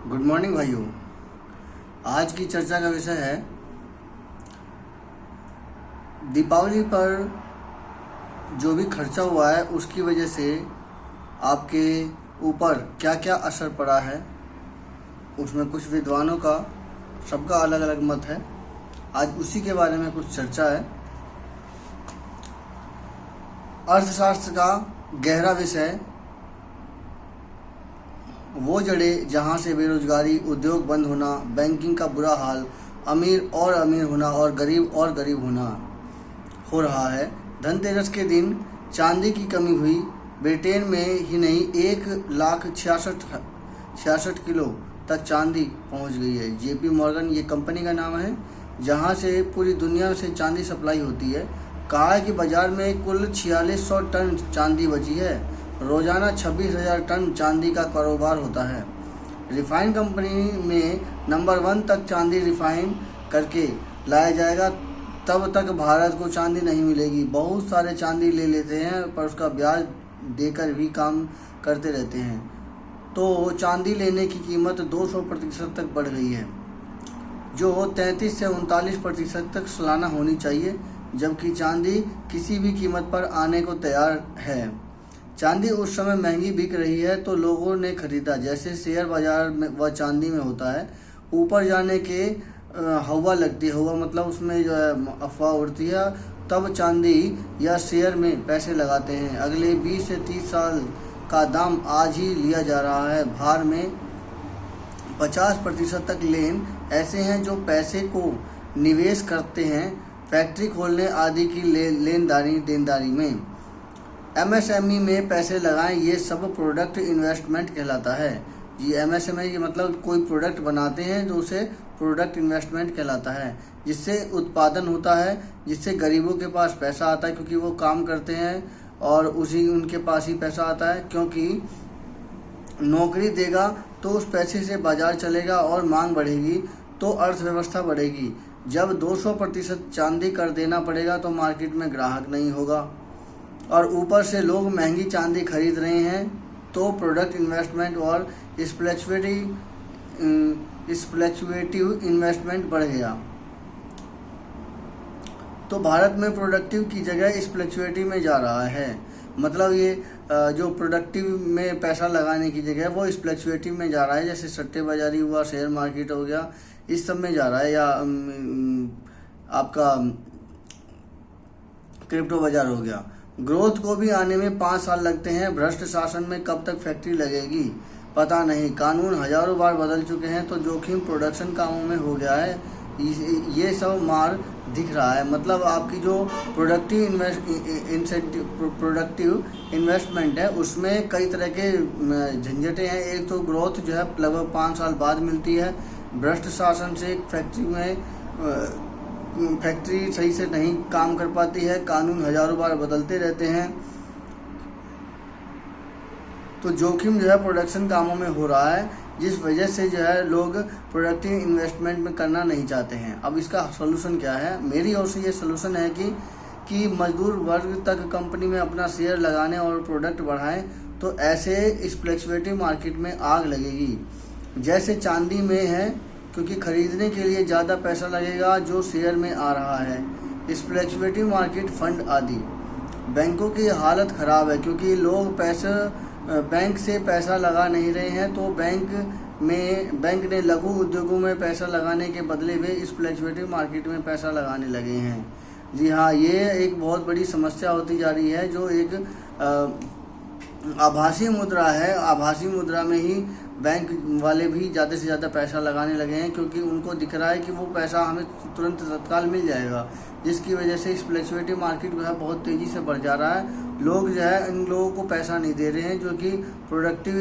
Good morning भाइयों। आज की चर्चा का विषय है दीपावली पर जो भी खर्चा हुआ है उसकी वजह से आपके ऊपर क्या क्या असर पड़ा है। उसमें कुछ विद्वानों का सबका अलग अलग मत है। आज उसी के बारे में कुछ चर्चा है। अर्थशास्त्र का गहरा विषय वो जड़ें जहाँ से बेरोजगारी, उद्योग बंद होना, बैंकिंग का बुरा हाल, अमीर और अमीर होना और गरीब होना हो रहा है। धनतेरस के दिन चांदी की कमी हुई। ब्रिटेन में ही नहीं 1,66,66 किलो तक चांदी पहुंच गई है। जेपी मॉर्गन ये कंपनी का नाम है जहां से पूरी दुनिया से चांदी सप्लाई होती है। कहा है कि बाजार में कुल 4600 टन चांदी बची है। रोजाना 26,000 टन चांदी का कारोबार होता है। रिफाइन कंपनी में नंबर 1 तक चांदी रिफाइन करके लाया जाएगा, तब तक भारत को चांदी नहीं मिलेगी। बहुत सारे चांदी ले लेते हैं पर उसका ब्याज देकर भी काम करते रहते हैं, तो चांदी लेने की कीमत 200% तक बढ़ गई है, जो 33 से 39% तक सालाना होनी चाहिए, जबकि चांदी किसी भी कीमत पर आने को तैयार है। चांदी उस समय महंगी बिक रही है तो लोगों ने खरीदा, जैसे शेयर बाजार में व चांदी में होता है। ऊपर जाने के हवा लगती है, हवा मतलब उसमें जो है अफवाह उड़ती है, तब चांदी या शेयर में पैसे लगाते हैं। अगले 20 से 30 साल का दाम आज ही लिया जा रहा है। भार में 50% तक लेन ऐसे हैं जो पैसे को निवेश करते हैं फैक्ट्री खोलने आदि की देनदारी में। एमएसएमई में पैसे लगाएं, ये सब प्रोडक्ट इन्वेस्टमेंट कहलाता है। ये एमएसएमई मतलब कोई प्रोडक्ट बनाते हैं जो उसे प्रोडक्ट इन्वेस्टमेंट कहलाता है, जिससे उत्पादन होता है, जिससे गरीबों के पास पैसा आता है क्योंकि वो काम करते हैं और उनके पास ही पैसा आता है, क्योंकि नौकरी देगा तो उस पैसे से बाजार चलेगा और मांग बढ़ेगी तो अर्थव्यवस्था बढ़ेगी। जब 200% चांदी कर देना पड़ेगा तो मार्केट में ग्राहक नहीं होगा और ऊपर से लोग महंगी चांदी खरीद रहे हैं, तो प्रोडक्ट इन्वेस्टमेंट और स्पेक्युलेटिव इन्वेस्टमेंट बढ़ गया। तो भारत में प्रोडक्टिव की जगह स्पेक्युलेटिव में जा रहा है। मतलब ये जो प्रोडक्टिव में पैसा लगाने की जगह वो स्पेक्युलेटिव में जा रहा है, जैसे सट्टेबाजारी हुआ, शेयर मार्केट हो गया, इस सब में जा रहा है, या आपका क्रिप्टो बाजार हो गया। ग्रोथ को भी आने में 5 साल लगते हैं। भ्रष्ट शासन में कब तक फैक्ट्री लगेगी पता नहीं। कानून हजारों बार बदल चुके हैं तो जोखिम प्रोडक्शन कामों में हो गया है। ये सब मार दिख रहा है। मतलब आपकी जो प्रोडक्टिव इन्वेस्टमेंट है उसमें कई तरह के झंझटें हैं। एक तो ग्रोथ जो है लगभग 5 साल बाद मिलती है। भ्रष्ट शासन से फैक्ट्री सही से नहीं काम कर पाती है। कानून हजारों बार बदलते रहते हैं, तो जोखिम जो है प्रोडक्शन कामों में हो रहा है, जिस वजह से जो है लोग प्रोडक्टिव इन्वेस्टमेंट में करना नहीं चाहते हैं। अब इसका सोल्यूशन क्या है? मेरी ओर से ये सोल्यूशन है कि मजदूर वर्ग तक कंपनी में अपना शेयर लगाने और प्रोडक्ट बढ़ाएं, तो ऐसे स्पेक्युलेटिव मार्केट में आग लगेगी, जैसे चांदी में है, क्योंकि खरीदने के लिए ज़्यादा पैसा लगेगा जो शेयर में आ रहा है। स्पेक्युलेटिव मार्केट फंड आदि। बैंकों की हालत ख़राब है क्योंकि लोग बैंक से पैसा लगा नहीं रहे हैं, तो बैंक ने लघु उद्योगों में पैसा लगाने के बदले वे स्पेक्युलेटिव मार्केट में पैसा लगाने लगे हैं। जी हाँ, ये एक बहुत बड़ी समस्या होती जा रही है, जो एक आभासी मुद्रा है। आभासी मुद्रा में ही बैंक वाले भी ज़्यादा से ज़्यादा पैसा लगाने लगे हैं, क्योंकि उनको दिख रहा है कि वो पैसा हमें तुरंत तत्काल मिल जाएगा, जिसकी वजह से स्पेक्युलेटिव मार्केट जो है बहुत तेज़ी से बढ़ जा रहा है। लोग जो है इन लोगों को पैसा नहीं दे रहे हैं जो कि प्रोडक्टिव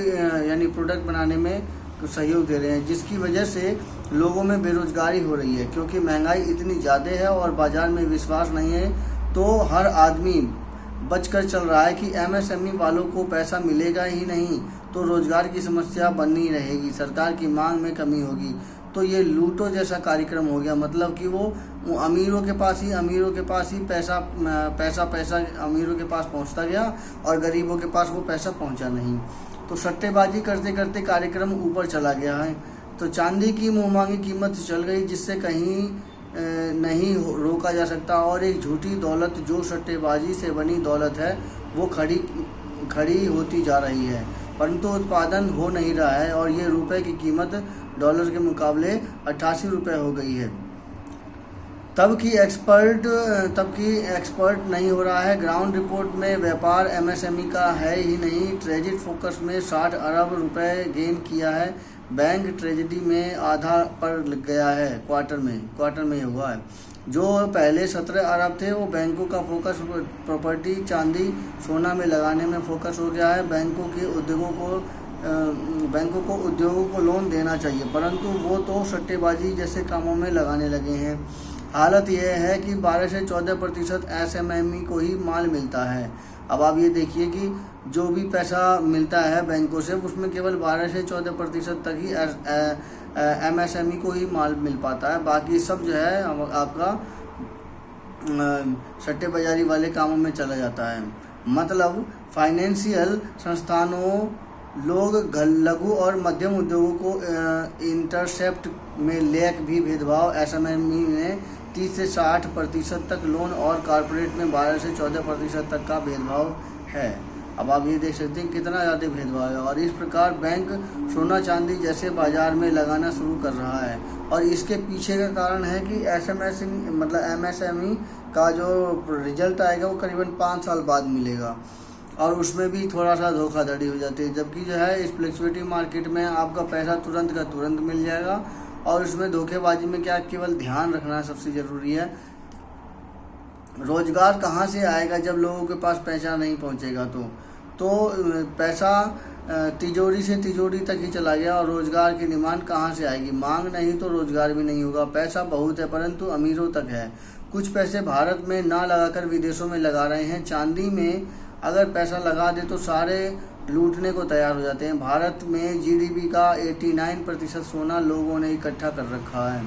यानी प्रोडक्ट बनाने में सहयोग दे रहे हैं, जिसकी वजह से लोगों में बेरोजगारी हो रही है, क्योंकि महंगाई इतनी ज़्यादा है और बाज़ार में विश्वास नहीं है, तो हर आदमी बचकर चल रहा है कि एमएसएमई वालों को पैसा मिलेगा ही नहीं, तो रोजगार की समस्या बनी रहेगी, सरकार की मांग में कमी होगी। तो ये लूटो जैसा कार्यक्रम हो गया। मतलब कि वो अमीरों के पास ही पैसा अमीरों के पास पहुंचता गया और गरीबों के पास वो पैसा पहुंचा नहीं। तो सट्टेबाजी करते करते कार्यक्रम ऊपर चला गया है। तो चांदी की मुंहमांगी कीमत चल गई, जिससे कहीं नहीं रोका जा सकता, और एक झूठी दौलत जो सट्टेबाजी से बनी दौलत है वो खड़ी होती जा रही है, परंतु उत्पादन हो नहीं रहा है, और ये रुपए की कीमत डॉलर के मुकाबले 88 रुपये हो गई है। तब की एक्सपर्ट नहीं हो रहा है। ग्राउंड रिपोर्ट में व्यापार एमएसएमई का है ही नहीं। ट्रेजिट फोकस में 60 अरब रुपए गेन किया है। बैंक ट्रेजेडी में आधा पर गया है। क्वार्टर में हुआ है। जो पहले 17 अरब थे वो बैंकों का फोकस प्रॉपर्टी, चांदी, सोना में लगाने में फोकस हो गया है। बैंकों को उद्योगों को लोन देना चाहिए, परंतु वो तो सट्टेबाजी जैसे कामों में लगाने लगे हैं। हालत यह है कि 12 से 14% एसएमएमई को ही माल मिलता है। अब आप ये देखिए कि जो भी पैसा मिलता है बैंकों से उसमें केवल 12 से 14% तक ही एमएसएमई को ही माल मिल पाता है। बाकी सब जो है आपका सट्टे बाजारी वाले कामों में चला जाता है। मतलब फाइनेंशियल संस्थानों, लोग, लघु और मध्यम उद्योगों को इंटरसेप्ट में लेक भी भेदभाव। एसएमएमई में 30 से 60% तक लोन और कॉरपोरेट में 12 से 14% तक का भेदभाव है। अब आप ये देख सकते हैं कितना ज़्यादा भेदभाव है। और इस प्रकार बैंक सोना चांदी जैसे बाजार में लगाना शुरू कर रहा है, और इसके पीछे का कारण है कि एमएसएमई का जो रिजल्ट आएगा वो करीबन 5 साल बाद मिलेगा, और उसमें भी थोड़ा सा धोखाधड़ी हो जाती है। जबकि जो है स्पेक्युलेटिव मार्केट में आपका पैसा तुरंत का तुरंत मिल जाएगा, और उसमें धोखेबाजी में क्या, केवल ध्यान रखना सबसे ज़रूरी है। रोजगार कहाँ से आएगा जब लोगों के पास पैसा नहीं पहुँचेगा? तो पैसा तिजोरी से तिजोरी तक ही चला गया, और रोजगार की डिमांड कहाँ से आएगी? मांग नहीं तो रोजगार भी नहीं होगा। पैसा बहुत है परंतु अमीरों तक है। कुछ पैसे भारत में ना लगाकर विदेशों में लगा रहे हैं। चांदी में अगर पैसा लगा दे तो सारे लूटने को तैयार हो जाते हैं। भारत में जीडीपी का 89% सोना लोगों ने इकट्ठा कर रखा है।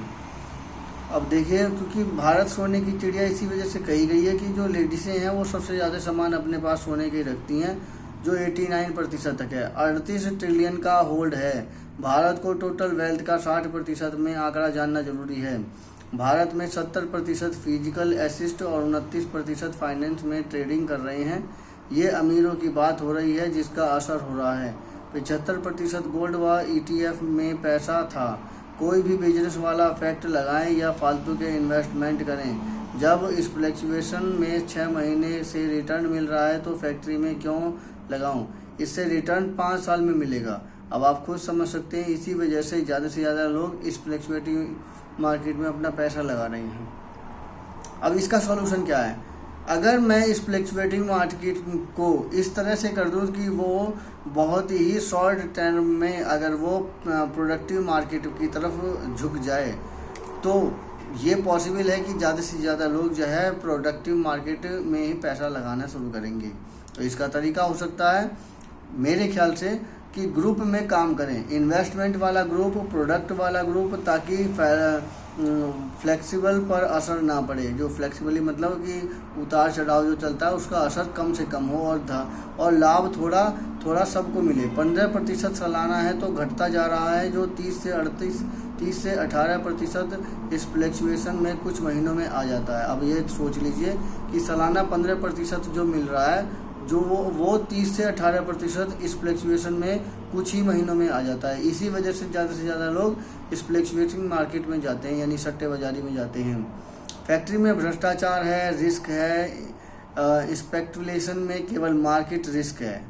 अब देखिए, क्योंकि भारत सोने की चिड़िया इसी वजह से कही गई है कि जो लेडीज़ें हैं वो सबसे ज़्यादा सामान अपने पास सोने के रखती हैं, जो 89% तक है। 38 ट्रिलियन का होल्ड है। भारत को टोटल वेल्थ का 60% में आंकड़ा जानना जरूरी है। भारत में 70% फिजिकल एसिस्ट और 29% फाइनेंस में ट्रेडिंग कर रहे हैं। ये अमीरों की बात हो रही है जिसका असर हो रहा है। 75% गोल्ड व ETF में पैसा था। कोई भी बिजनेस वाला फैक्ट लगाएं या फालतू के इन्वेस्टमेंट करें। जब इस फ्लैक्चुएशन में 6 महीने से रिटर्न मिल रहा है तो फैक्ट्री में क्यों लगाऊं? इससे रिटर्न 5 साल में मिलेगा। अब आप खुद समझ सकते हैं, इसी वजह से ज़्यादा लोग इस फ्लैक्चुएटिंग मार्केट में अपना पैसा लगा रहे हैं। अब इसका सॉल्यूशन क्या है? अगर मैं इस फ्लैक्चुएटिंग मार्केट को इस तरह से कर दूं कि वो बहुत ही शॉर्ट टर्म में अगर वो प्रोडक्टिव मार्केट की तरफ झुक जाए, तो ये पॉसिबल है कि ज़्यादा से ज़्यादा लोग जो है प्रोडक्टिव मार्केट में ही पैसा लगाना शुरू करेंगे। तो इसका तरीका हो सकता है मेरे ख्याल से कि ग्रुप में काम करें, इन्वेस्टमेंट वाला ग्रुप, प्रोडक्ट वाला ग्रुप, ताकि फ्लेक्सिबल पर असर ना पड़े। जो फ्लेक्सिबली मतलब कि उतार चढ़ाव जो चलता है उसका असर कम से कम हो, और लाभ थोड़ा सबको मिले। 15% सालाना है तो घटता जा रहा है, जो 30 से 18% इस फ्लैक्चुएशन में कुछ महीनों में आ जाता है। अब ये सोच लीजिए कि सालाना 15% जो मिल रहा है, जो वो 30 से 18% इस फ्लैक्चुएशन में कुछ ही महीनों में आ जाता है। इसी वजह से ज़्यादा लोग इस फ्लैक्चुएटिंग मार्केट में जाते हैं, यानी सट्टे बाजारी में जाते हैं। फैक्ट्री में भ्रष्टाचार है, रिस्क है। स्पेकुलेशन में केवल मार्केट रिस्क है।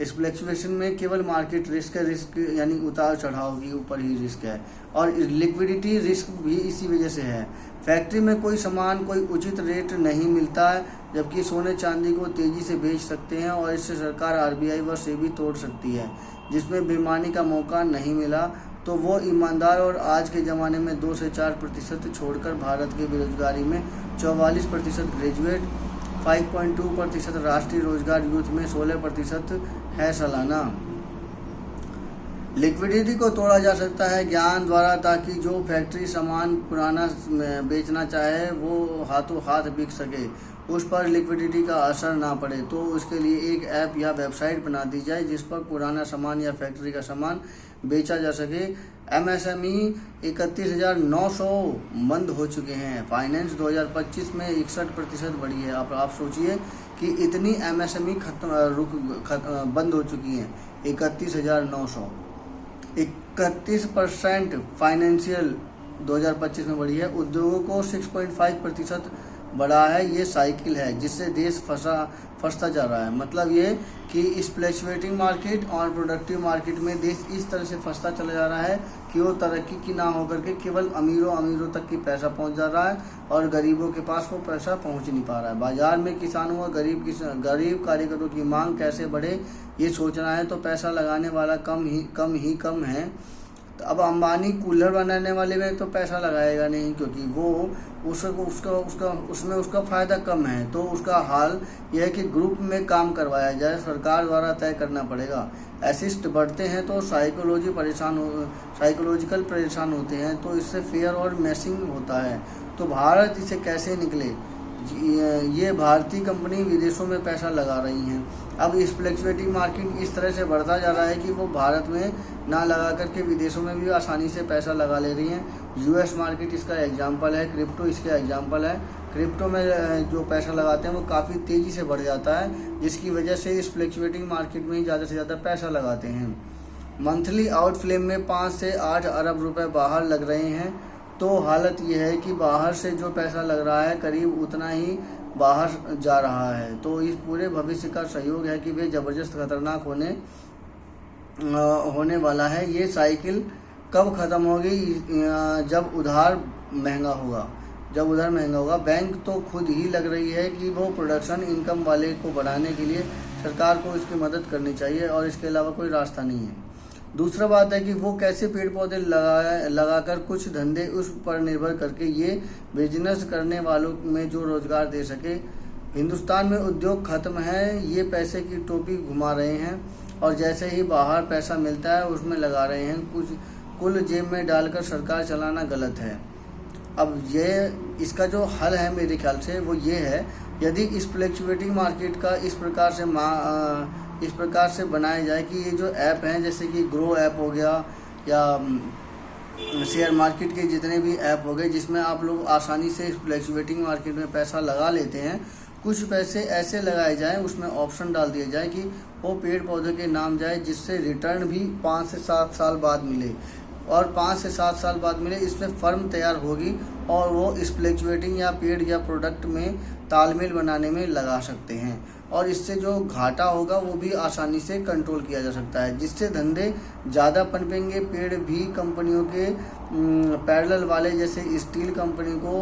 इस फ्लैक्चुएशन में केवल मार्केट रिस्क है। रिस्क यानी उतार चढ़ाव के ऊपर ही रिस्क है, और लिक्विडिटी रिस्क भी इसी वजह से है। फैक्ट्री में कोई सामान कोई उचित रेट नहीं मिलता है, जबकि सोने चांदी को तेज़ी से बेच सकते हैं, और इससे सरकार RBI व SEBI तोड़ सकती है। जिसमें बेईमानी का मौका नहीं मिला तो वो ईमानदार, और आज के ज़माने में 2 से 4% छोड़कर भारत के बेरोजगारी में 44% ग्रेजुएट, 5.2% राष्ट्रीय रोजगार, यूथ में 16% है सालाना। लिक्विडिटी को तोड़ा जा सकता है ज्ञान द्वारा, ताकि जो फैक्ट्री सामान पुराना बेचना चाहे वो हाथों हाथ बिक सके, उस पर लिक्विडिटी का असर ना पड़े। तो उसके लिए एक ऐप या वेबसाइट बना दी जाए जिस पर पुराना सामान या फैक्ट्री का सामान बेचा जा सके। एमएसएमई 31,900 बंद हो चुके हैं। फाइनेंस 2025 में 61% बढ़ी है। आप सोचिए कि इतनी एमएसएमई बंद हो चुकी हैं। 31,900, 31% फाइनेंशियल 2025 में बढ़ी है। उद्योगों को 6.5% बढ़ा है। ये साइकिल है जिससे देश फंसता जा रहा है। मतलब ये कि स्पेक्युलेटिंग मार्केट और प्रोडक्टिव मार्केट में देश इस तरह से फंसता चला जा रहा है कि वो तरक्की की ना होकर के केवल अमीरों तक की पैसा पहुंच जा रहा है और गरीबों के पास वो पैसा पहुंच नहीं पा रहा है। बाजार में किसानों और गरीब कारीगरों की मांग कैसे बढ़े ये सोचना है तो पैसा लगाने वाला कम है। तो अब अंबानी कूलर बनाने वाले में तो पैसा लगाएगा नहीं, क्योंकि वो उसमें उसका फ़ायदा कम है। तो उसका हाल यह है कि ग्रुप में काम करवाया जाए, सरकार द्वारा तय करना पड़ेगा। एसिस्ट बढ़ते हैं तो साइकोलॉजिकल परेशान होते हैं, तो इससे फेयर और मैसिंग होता है। तो भारत इसे कैसे निकले? ये भारतीय कंपनी विदेशों में पैसा लगा रही हैं। अब स्पेक्युलेटिव मार्केट इस तरह से बढ़ता जा रहा है कि वो भारत में ना लगा करके विदेशों में भी आसानी से पैसा लगा ले रही हैं। यूएस मार्केट इसका एग्जांपल है, क्रिप्टो इसका एग्जांपल है। क्रिप्टो में जो पैसा लगाते हैं वो काफ़ी तेज़ी से बढ़ जाता है, जिसकी वजह से स्पेक्युलेटिव मार्केट में ही ज़्यादा से ज़्यादा पैसा लगाते हैं। मंथली आउटफ्लो में 5 से 8 अरब रुपए बाहर लग रहे हैं। तो हालत यह है कि बाहर से जो पैसा लग रहा है करीब उतना ही बाहर जा रहा है। तो इस पूरे भविष्य का सहयोग है कि वे ज़बरदस्त खतरनाक होने वाला है। ये साइकिल कब ख़त्म होगी? जब उधार महंगा होगा। बैंक तो खुद ही लग रही है कि वो प्रोडक्शन इनकम वाले को बढ़ाने के लिए सरकार को इसकी मदद करनी चाहिए और इसके अलावा कोई रास्ता नहीं है। दूसरा बात है कि वो कैसे पेड़ पौधे लगाकर कुछ धंधे उस पर निर्भर करके ये बिजनेस करने वालों में जो रोजगार दे सके। हिंदुस्तान में उद्योग खत्म है, ये पैसे की टोपी घुमा रहे हैं और जैसे ही बाहर पैसा मिलता है उसमें लगा रहे हैं। कुल जेब में डालकर सरकार चलाना गलत है। अब इसका जो हल है मेरे ख्याल से वो ये है, यदि स्पेक्युलेटिव मार्केट का इस प्रकार से बनाया जाए कि ये जो ऐप हैं जैसे कि ग्रो ऐप हो गया या शेयर मार्केट के जितने भी ऐप हो गए जिसमें आप लोग आसानी से स्पेक्युलेटिव मार्केट में पैसा लगा लेते हैं, कुछ पैसे ऐसे लगाए जाएं, उसमें ऑप्शन डाल दिया जाए कि वो पेड़ पौधे के नाम जाए, जिससे रिटर्न भी 5 से 7 साल बाद मिले और 5 से 7 साल बाद मिले। इसमें फर्म तैयार होगी और वो स्पेक्युलेटिंग या पेड़ या प्रोडक्ट में तालमेल बनाने में लगा सकते हैं और इससे जो घाटा होगा वो भी आसानी से कंट्रोल किया जा सकता है, जिससे धंधे ज़्यादा पनपेंगे। पेड़ भी कंपनियों के पैरेलल वाले जैसे स्टील कंपनी को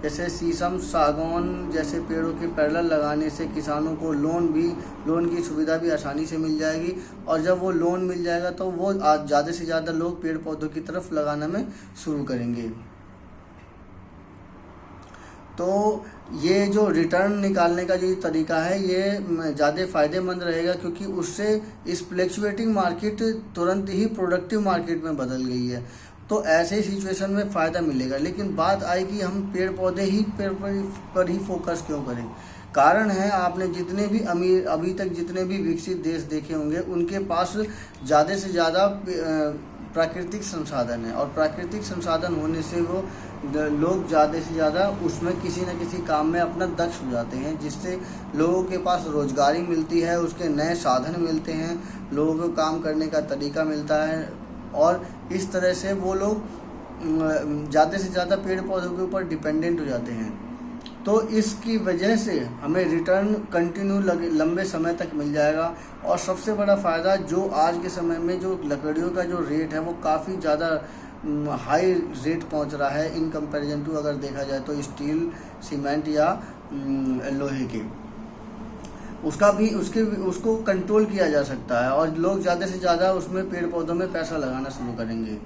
जैसे शीशम सागौन जैसे पेड़ों के पैरेलल लगाने से किसानों को लोन की सुविधा भी आसानी से मिल जाएगी और जब वो लोन मिल जाएगा तो वो ज़्यादा से ज़्यादा लोग पेड़ पौधों की तरफ लगाने में शुरू करेंगे। तो ये जो रिटर्न निकालने का जो तरीका है ये ज़्यादा फ़ायदेमंद रहेगा, क्योंकि उससे स्पेक्युलेटिव मार्केट तुरंत ही प्रोडक्टिव मार्केट में बदल गई है। तो ऐसे सिचुएशन में फ़ायदा मिलेगा। लेकिन बात आई कि हम पेड़ पर ही फोकस क्यों करें? कारण है, आपने जितने भी अभी तक जितने भी विकसित देश देखे होंगे उनके पास ज़्यादा से ज़्यादा प्राकृतिक संसाधन है और प्राकृतिक संसाधन होने से वो लोग ज़्यादा से ज़्यादा उसमें किसी न किसी काम में अपना दक्ष हो जाते हैं, जिससे लोगों के पास रोजगारी मिलती है, उसके नए साधन मिलते हैं, लोगों को काम करने का तरीका मिलता है और इस तरह से वो लोग ज़्यादा से ज़्यादा पेड़ पौधों के ऊपर डिपेंडेंट हो जाते हैं। तो इसकी वजह से हमें रिटर्न कंटिन्यू लंबे समय तक मिल जाएगा और सबसे बड़ा फ़ायदा जो आज के समय में जो लकड़ियों का जो रेट है वो काफ़ी ज़्यादा हाई रेट पहुंच रहा है इन कंपैरिजन टू अगर देखा जाए तो स्टील, सीमेंट या लोहे के, उसको कंट्रोल किया जा सकता है और लोग ज़्यादा से ज़्यादा उसमें पेड़ पौधों में पैसा लगाना शुरू करेंगे,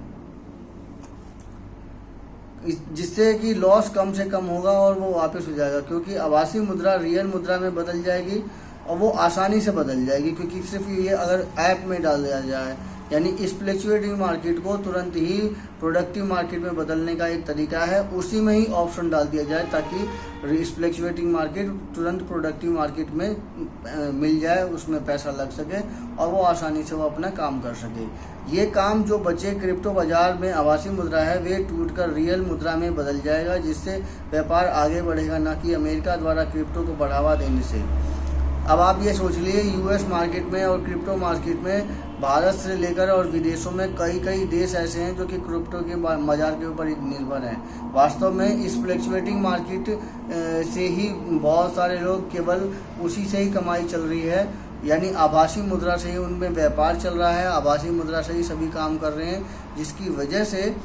जिससे कि लॉस कम से कम होगा और वो वापस हो जाएगा, क्योंकि आभासी मुद्रा रियल मुद्रा में बदल जाएगी और वो आसानी से बदल जाएगी, क्योंकि सिर्फ ये अगर ऐप में डाल दिया जाए यानी इस फ्लक्चुएटिंग मार्केट को तुरंत ही प्रोडक्टिव मार्केट में बदलने का एक तरीका है, उसी में ही ऑप्शन डाल दिया जाए ताकि इस फ्लक्चुएटिंग मार्केट तुरंत प्रोडक्टिव मार्केट में मिल जाए, उसमें पैसा लग सके और वो आसानी से वो अपना काम कर सके। ये काम जो बचे क्रिप्टो बाजार में आभासी मुद्रा है वे टूटकर रियल मुद्रा में बदल जाएगा, जिससे व्यापार आगे बढ़ेगा, ना कि अमेरिका द्वारा क्रिप्टो को बढ़ावा देने से। अब आप ये सोच लिए यूएस मार्केट में और क्रिप्टो मार्केट में भारत से लेकर और विदेशों में कई देश ऐसे हैं जो कि क्रिप्टो के बाजार के ऊपर निर्भर हैं। वास्तव में इस फ्लक्चुएटिंग मार्केट से ही बहुत सारे लोग केवल उसी से ही कमाई चल रही है, यानी आभासी मुद्रा से ही उनमें व्यापार चल रहा है, आभासी मुद्रा से ही सभी काम कर रहे हैं, जिसकी वजह से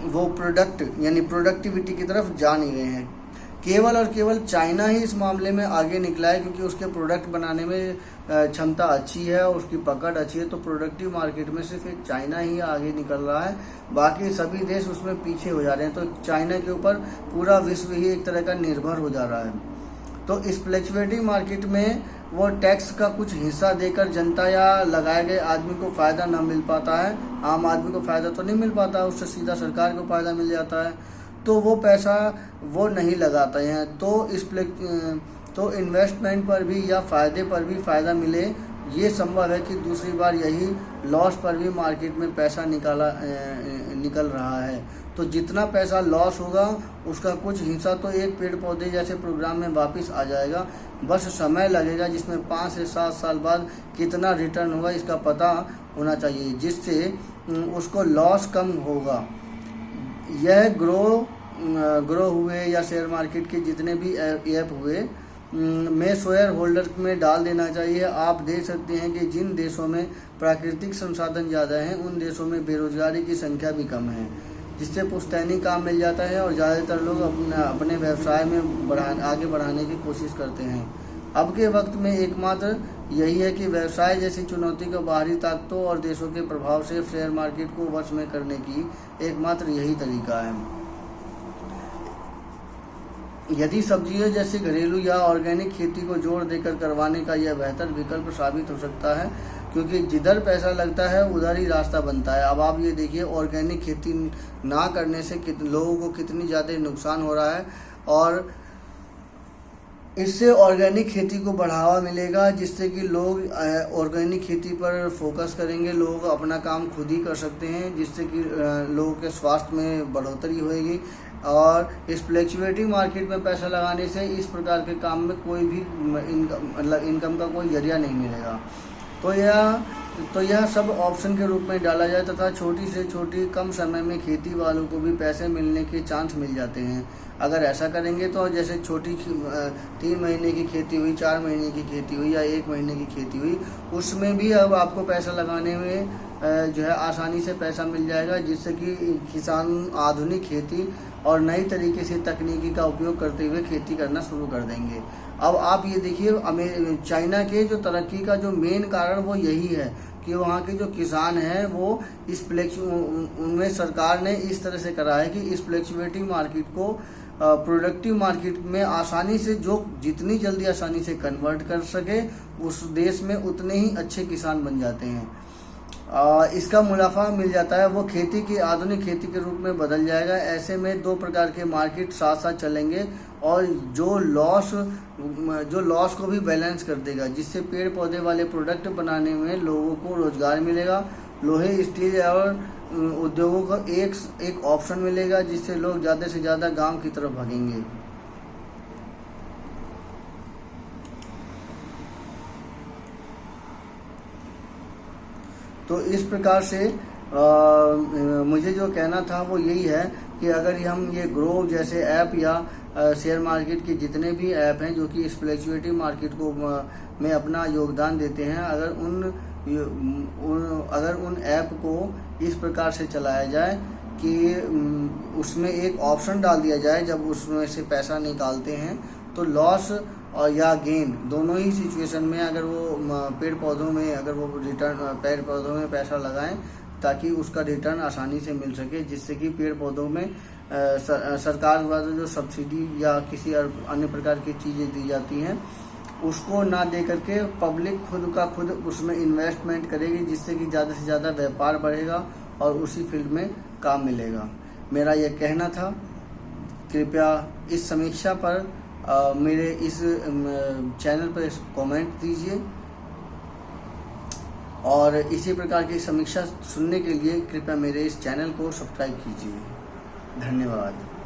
वो प्रोडक्ट यानी प्रोडक्टिविटी की तरफ जा नहीं रहे हैं। केवल और केवल चाइना ही इस मामले में आगे निकला है, क्योंकि उसके प्रोडक्ट बनाने में क्षमता अच्छी है और उसकी पकड़ अच्छी है। तो प्रोडक्टिव मार्केट में सिर्फ एक चाइना ही आगे निकल रहा है, बाकी सभी देश उसमें पीछे हो जा रहे हैं। तो चाइना के ऊपर पूरा विश्व ही एक तरह का निर्भर हो जा रहा है। तो इस फ्लक्चुएटिंग मार्केट में वो टैक्स का कुछ हिस्सा देकर जनता या लगाए गए आदमी को फ़ायदा ना मिल पाता है, आम आदमी को फ़ायदा तो नहीं मिल पाता, उससे सीधा सरकार को फ़ायदा मिल जाता है, तो वो पैसा वो नहीं लगाते हैं। तो इन्वेस्टमेंट पर भी या फ़ायदे पर भी फ़ायदा मिले, ये संभव है कि दूसरी बार यही लॉस पर भी मार्केट में पैसा निकल रहा है। तो जितना पैसा लॉस होगा उसका कुछ हिस्सा तो एक पेड़ पौधे जैसे प्रोग्राम में वापस आ जाएगा, बस समय लगेगा, जिसमें 5 से 7 साल बाद कितना रिटर्न होगा इसका पता होना चाहिए, जिससे उसको लॉस कम होगा। यह ग्रो हुए या शेयर मार्केट के जितने भी ऐप हुए में शेयर होल्डर में डाल देना चाहिए। आप देख सकते हैं कि जिन देशों में प्राकृतिक संसाधन ज़्यादा हैं उन देशों में बेरोजगारी की संख्या भी कम है, जिससे पुश्तैनी काम मिल जाता है और ज़्यादातर लोग अपने व्यवसाय में आगे बढ़ाने की कोशिश करते हैं। अब के वक्त में एकमात्र यही है कि व्यवसाय जैसी चुनौती को बाहरी ताकतों और देशों के प्रभाव से शेयर मार्केट को वश में करने की एकमात्र यही तरीका है। यदि सब्जियों जैसी घरेलू या ऑर्गेनिक खेती को जोर देकर करवाने का यह बेहतर विकल्प साबित हो सकता है, क्योंकि जिधर पैसा लगता है उधर ही रास्ता बनता है। अब आप ये देखिए, ऑर्गेनिक खेती ना करने से लोगों को कितनी ज़्यादा नुकसान हो रहा है, और इससे ऑर्गेनिक खेती को बढ़ावा मिलेगा, जिससे कि लोग ऑर्गेनिक खेती पर फोकस करेंगे, लोग अपना काम खुद ही कर सकते हैं, जिससे कि लोगों के स्वास्थ्य में बढ़ोतरी होएगी। और इस फ्लक्चुएटिंग मार्केट में पैसा लगाने से इस प्रकार के काम में कोई भी इनकम का कोई जरिया नहीं मिलेगा। तो यह सब ऑप्शन के रूप में डाला जाए तथा छोटी से छोटी कम समय में खेती वालों को भी पैसे मिलने के चांस मिल जाते हैं। अगर ऐसा करेंगे तो जैसे छोटी 3 महीने की खेती हुई, 4 महीने की खेती हुई या 1 महीने की खेती हुई, उसमें भी अब आपको पैसा लगाने में जो है आसानी से पैसा मिल जाएगा, जिससे कि किसान आधुनिक खेती और नई तरीके से तकनीकी का उपयोग करते हुए खेती करना शुरू कर देंगे। अब आप ये देखिए, चाइना के जो तरक्की का जो मेन कारण वो यही है कि वहाँ के जो किसान हैं वो उनमें सरकार ने इस तरह से करा है कि इस फ्लक्चुएटिंग मार्केट को प्रोडक्टिव मार्केट में आसानी से जितनी जल्दी आसानी से कन्वर्ट कर सके, उस देश में उतने ही अच्छे किसान बन जाते हैं। इसका मुनाफा मिल जाता है, वो खेती की आधुनिक खेती के रूप में बदल जाएगा। ऐसे में 2 प्रकार के मार्केट साथ साथ चलेंगे और जो लॉस को भी बैलेंस कर देगा, जिससे पेड़ पौधे वाले प्रोडक्ट बनाने में लोगों को रोजगार मिलेगा। लोहे, स्टील और उद्योगों का एक ऑप्शन मिलेगा, जिससे लोग ज़्यादा से ज़्यादा गांव की तरफ भागेंगे। तो इस प्रकार से मुझे जो कहना था वो यही है कि अगर हम ये ग्रो जैसे ऐप या शेयर मार्केट के जितने भी ऐप हैं जो कि इस फ्लक्चुएटिव मार्केट को में अपना योगदान देते हैं, अगर उन ऐप को इस प्रकार से चलाया जाए कि उसमें एक ऑप्शन डाल दिया जाए, जब उसमें से पैसा निकालते हैं तो लॉस और या गेन दोनों ही सिचुएशन में अगर वो पेड़ पौधों में पैसा लगाएं ताकि उसका रिटर्न आसानी से मिल सके, जिससे कि पेड़ पौधों में सरकार द्वारा जो सब्सिडी या किसी अन्य प्रकार की चीज़ें दी जाती हैं उसको ना दे करके पब्लिक खुद का खुद उसमें इन्वेस्टमेंट करेगी, जिससे कि ज़्यादा से ज़्यादा व्यापार बढ़ेगा और उसी फील्ड में काम मिलेगा। मेरा यह कहना था। कृपया इस समीक्षा पर मेरे इस चैनल पर कमेंट दीजिए और इसी प्रकार की समीक्षा सुनने के लिए कृपया मेरे इस चैनल को सब्सक्राइब कीजिए। धन्यवाद।